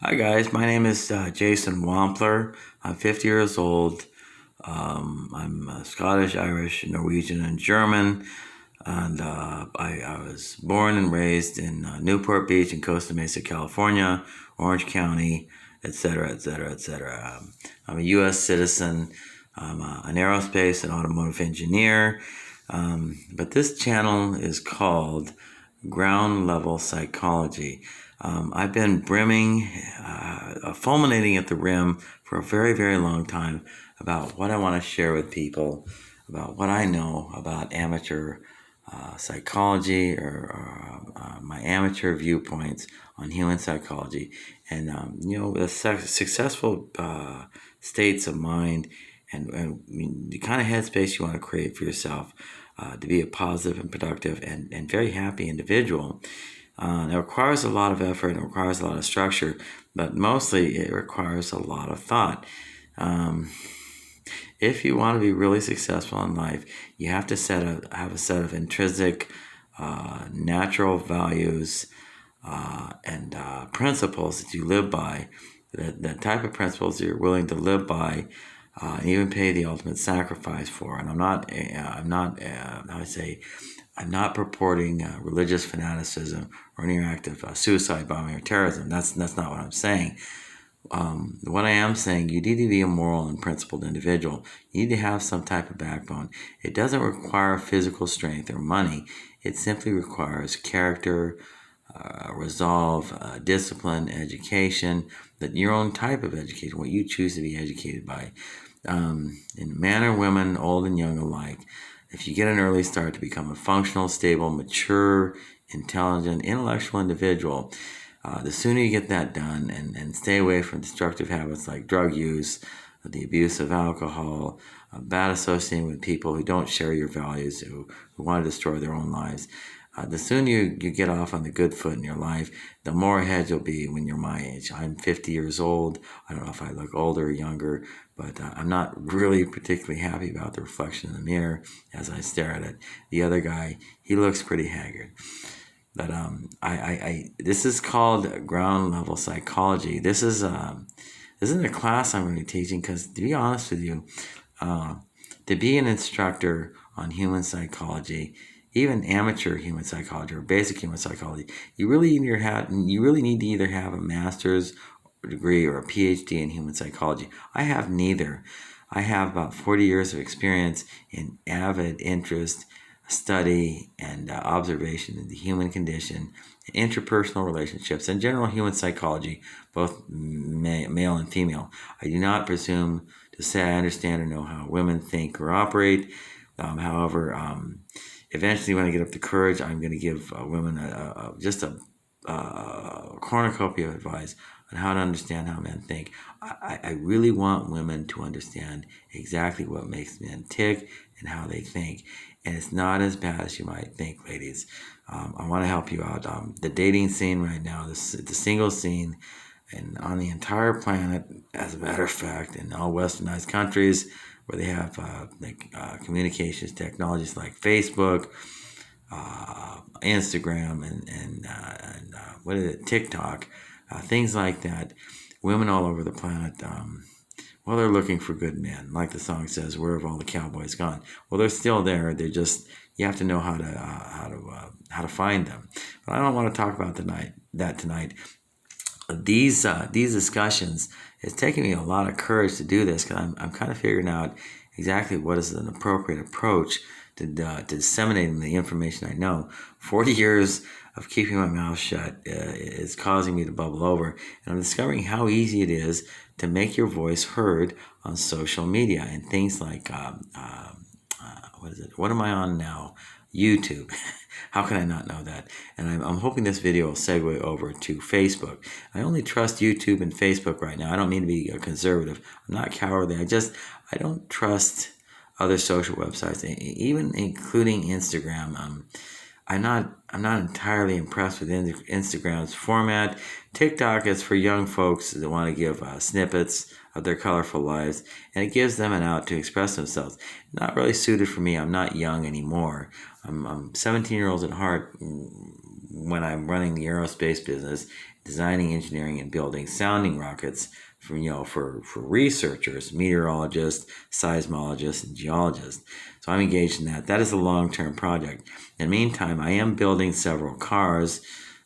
Hi guys, my name is Jason Wampler. I'm 50 years old. I'm Scottish, Irish, Norwegian, and German. And I was born and raised in Newport Beach in Costa Mesa, California, Orange County, etc., etc., etc. I'm a U.S. citizen. I'm an aerospace and automotive engineer. But this channel is called Ground Level Psychology. I've been fulminating at the rim for a very, very long time about what I want to share with people, about what I know about amateur psychology or my amateur viewpoints on human psychology, and the successful states of mind and the kind of headspace you want to create for yourself to be a positive and productive and very happy individual. It requires a lot of effort and it requires a lot of structure, but mostly it requires a lot of thought. If you want to be really successful in life, you have to have a set of intrinsic, natural values and principles that you live by. The type of principles that you're willing to live by, and even pay the ultimate sacrifice for. And I'm not purporting religious fanaticism or any active suicide bombing or terrorism. That's not what I'm saying. What I am saying, you need to be a moral and principled individual. You need to have some type of backbone. It doesn't require physical strength or money. It simply requires character, resolve, discipline, education, that your own type of education, what you choose to be educated by. In men or women, old and young alike, if you get an early start to become a functional, stable, mature, intelligent, intellectual individual, the sooner you get that done and stay away from destructive habits like drug use, the abuse of alcohol, bad associating with people who don't share your values, who want to destroy their own lives, the sooner you get off on the good foot in your life, the more ahead you'll be when you're my age. I'm 50 years old. I don't know if I look older or younger, but I'm not really particularly happy about the reflection in the mirror as I stare at it. The other guy, he looks pretty haggard. But this is called Ground Level Psychology. This isn't a class I'm going to be teaching because, to be honest with you, to be an instructor on human psychology, even amateur human psychology or basic human psychology, you really need to either have a master's degree or a PhD in human psychology. I have neither. I have about 40 years of experience in avid interest, study, and observation of the human condition, interpersonal relationships, and general human psychology, both male and female. I do not presume to say I understand or know how women think or operate. However, eventually, when I get up the courage, I'm going to give women just a cornucopia of advice on how to understand how men think. I really want women to understand exactly what makes men tick and how they think. And it's not as bad as you might think, ladies. I want to help you out. The dating scene right now, the single scene, and on the entire planet, as a matter of fact, in all westernized countries where they have communications technologies like Facebook, Instagram, and what is it, TikTok, things like that. Women all over the planet, they're looking for good men. Like the song says, "Where have all the cowboys gone?" Well, they're still there. They're just, you have to know how to find them. But I don't want to talk about that tonight. These discussions, it's taken me a lot of courage to do this because I'm kind of figuring out exactly what is an appropriate approach to disseminating the information I know. 40 years of keeping my mouth shut is causing me to bubble over, and I'm discovering how easy it is to make your voice heard on social media and things like what am I on now? YouTube. How can I not know that? And I'm hoping this video will segue over to Facebook. I only trust YouTube and Facebook right now. I don't mean to be a conservative. I'm not cowardly. I don't trust other social websites, even including Instagram. I'm not entirely impressed with Instagram's format. TikTok is for young folks that want to give snippets of their colorful lives, and it gives them an out to express themselves. Not really suited for me. I'm not young anymore. I'm 17 years old at heart when I'm running the aerospace business, designing, engineering, and building sounding rockets for researchers, meteorologists, seismologists, and geologists. So I'm engaged in that. That is a long-term project. In the meantime, I am building several cars,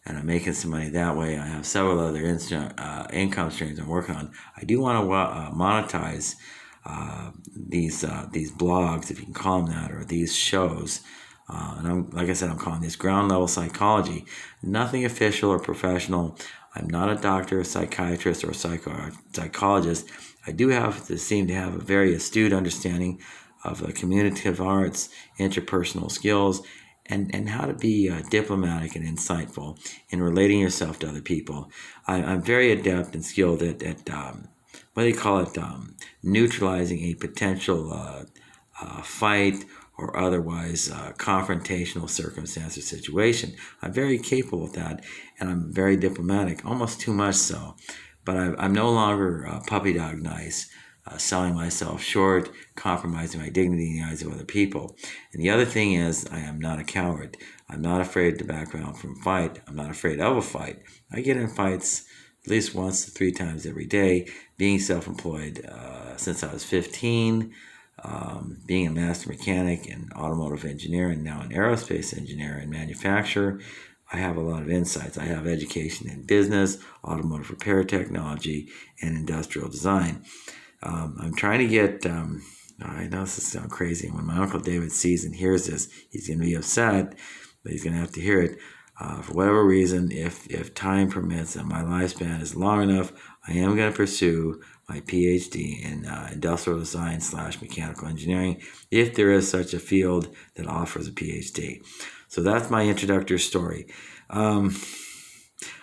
and I'm making some money that way. I have several other income streams I'm working on. I do want to monetize these blogs, if you can call them that, or these shows. Like I said, I'm calling this ground level psychology. Nothing official or professional. I'm not a doctor, a psychiatrist, or a psychologist. I do seem to have a very astute understanding of communicative arts, interpersonal skills, and how to be diplomatic and insightful in relating yourself to other people. I'm very adept and skilled at what do they call it, neutralizing a potential fight or otherwise confrontational circumstance or situation. I'm very capable of that, and I'm very diplomatic, almost too much so. But I'm no longer puppy dog nice, selling myself short, compromising my dignity in the eyes of other people. And the other thing is, I am not a coward. I'm not afraid to back down from a fight. I'm not afraid of a fight. I get in fights at least once to 3 times every day, being self-employed since I was 15, being a master mechanic and automotive engineer, and now an aerospace engineer and manufacturer. I have a lot of insights. I have education in business, automotive repair technology, and industrial design. I'm trying to get, I know this is sound crazy. When my Uncle David sees and hears this, he's going to be upset, but he's going to have to hear it. For whatever reason, if time permits and my lifespan is long enough, I am going to pursue my PhD in industrial design / mechanical engineering, if there is such a field that offers a PhD. So that's my introductory story. I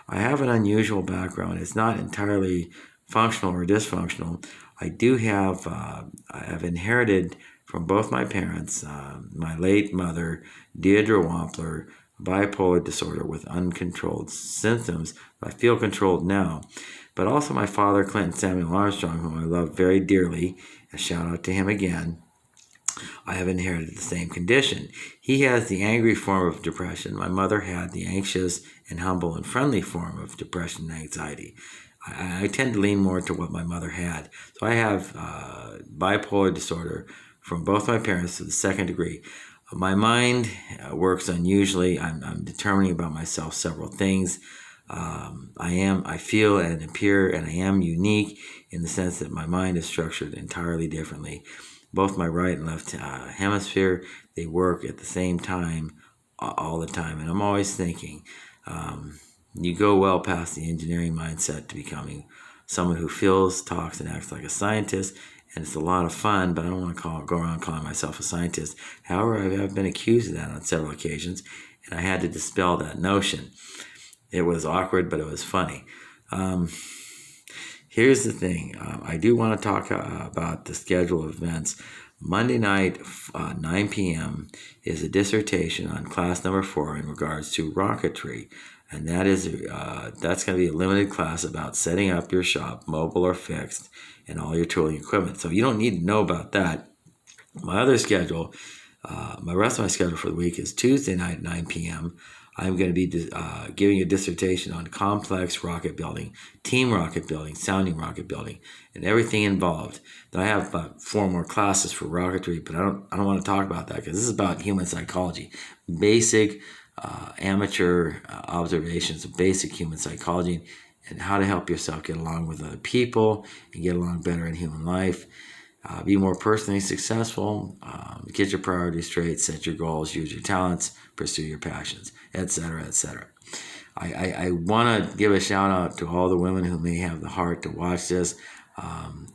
have an unusual background. It's not entirely functional or dysfunctional. I do have, I have inherited from both my parents, my late mother, Deirdre Wampler, bipolar disorder with uncontrolled symptoms. I feel controlled now. But also my father, Clinton Samuel Armstrong, whom I love very dearly, a shout out to him again. I have inherited the same condition. He has the angry form of depression. My mother had the anxious and humble and friendly form of depression and anxiety. I tend to lean more to what my mother had. So I have bipolar disorder from both my parents to the 2nd degree. My mind works unusually. I'm determining about myself several things. I feel and appear, and I am unique in the sense that my mind is structured entirely differently. Both my right and left hemisphere, they work at the same time all the time. And I'm always thinking, you go well past the engineering mindset to becoming someone who feels, talks, and acts like a scientist. And it's a lot of fun, but I don't want to go around calling myself a scientist. However, I've been accused of that on several occasions, and I had to dispel that notion. It was awkward, but it was funny. Here's the thing. I do want to talk about the schedule of events. Monday night, 9 p.m. is a dissertation on class number 4 in regards to rocketry. And that's going to be a limited class about setting up your shop, mobile or fixed, and all your tooling equipment. So you don't need to know about that. My other schedule, my rest of my schedule for the week is Tuesday night, 9 p.m. I'm going to be giving a dissertation on complex rocket building, team rocket building, sounding rocket building, and everything involved. Then I have about 4 more classes for rocketry, but I don't want to talk about that because this is about human psychology, basic amateur observations of basic human psychology and how to help yourself get along with other people and get along better in human life. Be more personally successful, get your priorities straight, set your goals, use your talents, pursue your passions, etc., etc. I want to give a shout out to all the women who may have the heart to watch this.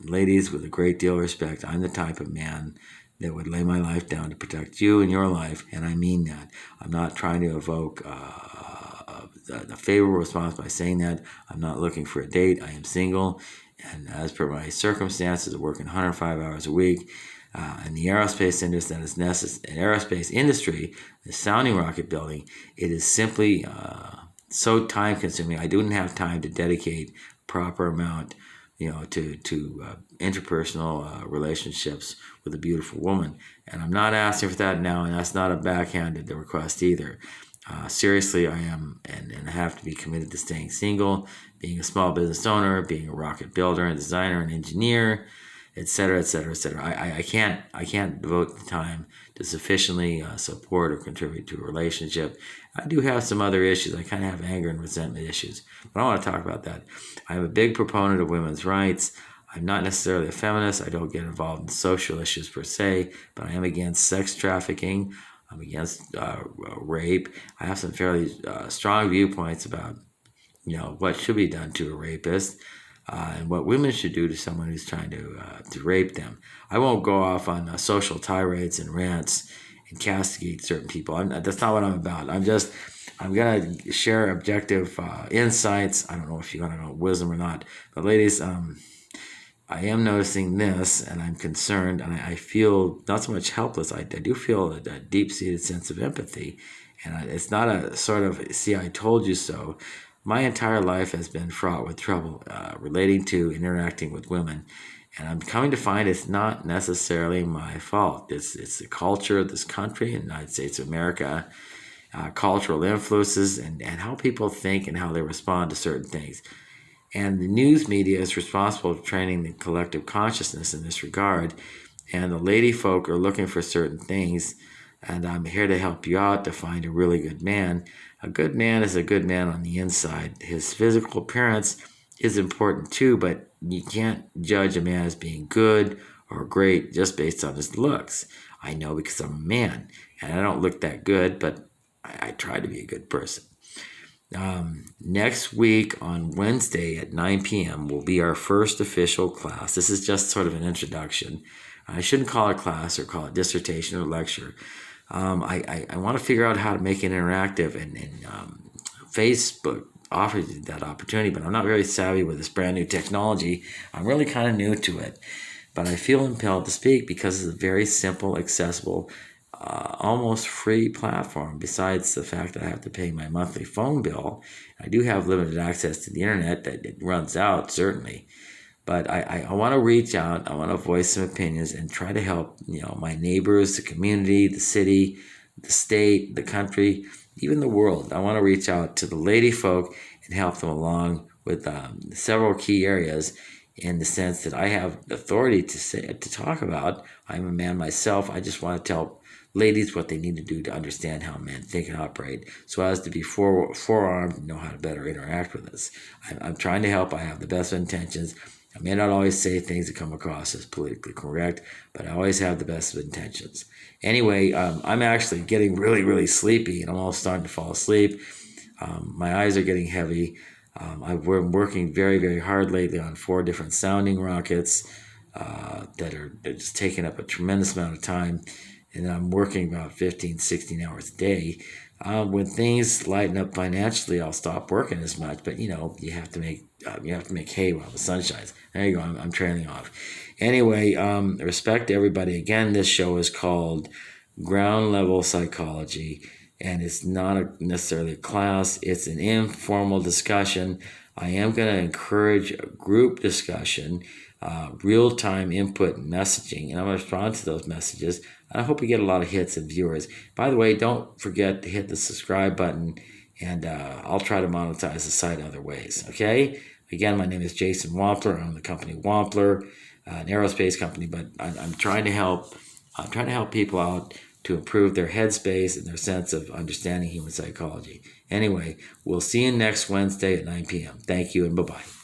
Ladies, with a great deal of respect, I'm the type of man that would lay my life down to protect you and your life, and I mean that. I'm not trying to evoke a favorable response by saying that. I'm not looking for a date. I am single. And as per my circumstances, I work 105 hours a week. In the aerospace industry, the sounding rocket building, it is simply so time consuming. I didn't have time to dedicate proper amount, to interpersonal relationships with a beautiful woman. And I'm not asking for that now, and that's not a backhanded request either. Seriously, I am and have to be committed to staying single, being a small business owner, being a rocket builder and designer and engineer, etc., etc., etc. I can't devote the time to sufficiently support or contribute to a relationship. I do have some other issues. I kind of have anger and resentment issues, but I want to talk about that. I'm a big proponent of women's rights. I'm not necessarily a feminist. I don't get involved in social issues per se, but I am against sex trafficking. I'm against rape. I have some fairly strong viewpoints about what should be done to a rapist and what women should do to someone who's trying to rape them. I won't go off on social tirades and rants and castigate certain people. That's not what I'm about. I'm gonna share objective insights. I don't know if you want to know wisdom or not, but ladies, I am noticing this, and I'm concerned, and I feel not so much helpless. I do feel a deep-seated sense of empathy, and it's not a sort of, see, I told you so. My entire life has been fraught with trouble relating to interacting with women, and I'm coming to find it's not necessarily my fault. It's the culture of this country, in the United States of America, cultural influences, and how people think and how they respond to certain things. And the news media is responsible for training the collective consciousness in this regard. And the lady folk are looking for certain things. And I'm here to help you out to find a really good man. A good man is a good man on the inside. His physical appearance is important too, but you can't judge a man as being good or great just based on his looks. I know because I'm a man and I don't look that good, but I try to be a good person. Next week on Wednesday at 9 p.m. will be our first official class. This is just sort of an introduction. I shouldn't call it class or call it dissertation or lecture. I want to figure out how to make it interactive, and Facebook offers you that opportunity, but I'm not very savvy with this brand new technology. I'm really kind of new to it, but I feel impelled to speak because it's a very simple, accessible, almost free platform. Besides the fact that I have to pay my monthly phone bill, I do have limited access to the internet that it runs out, certainly. But I want to reach out. I want to voice some opinions and try to help my neighbors, the community, the city, the state, the country, even the world. I want to reach out to the lady folk and help them along with several key areas, in the sense that I have authority to talk about. I'm a man myself. I just want to tell ladies what they need to do to understand how men think and operate, so as to be forearmed and know how to better interact with us. I'm trying to help. I have the best of intentions. I may not always say things that come across as politically correct, but I always have the best of intentions. Anyway, I'm actually getting really, really sleepy, and I'm almost starting to fall asleep. My eyes are getting heavy. I've been working very, very hard lately on 4 different sounding rockets they're just taking up a tremendous amount of time. And I'm working about 15, 16 hours a day. When things lighten up financially, I'll stop working as much. But you have to make hay while the sun shines. There you go. I'm trailing off. Anyway, respect to everybody. Again, this show is called Ground Level Psychology, and it's not necessarily a class. It's an informal discussion. I am going to encourage a group discussion, real-time input and messaging, and I'm going to respond to those messages. I hope we get a lot of hits and viewers. By the way, don't forget to hit the subscribe button, and I'll try to monetize the site other ways, okay? Again, my name is Jason Wampler. I own the company Wampler, an aerospace company, but I'm trying to help people out to improve their headspace and their sense of understanding human psychology. Anyway, we'll see you next Wednesday at 9 p.m. Thank you, and bye-bye.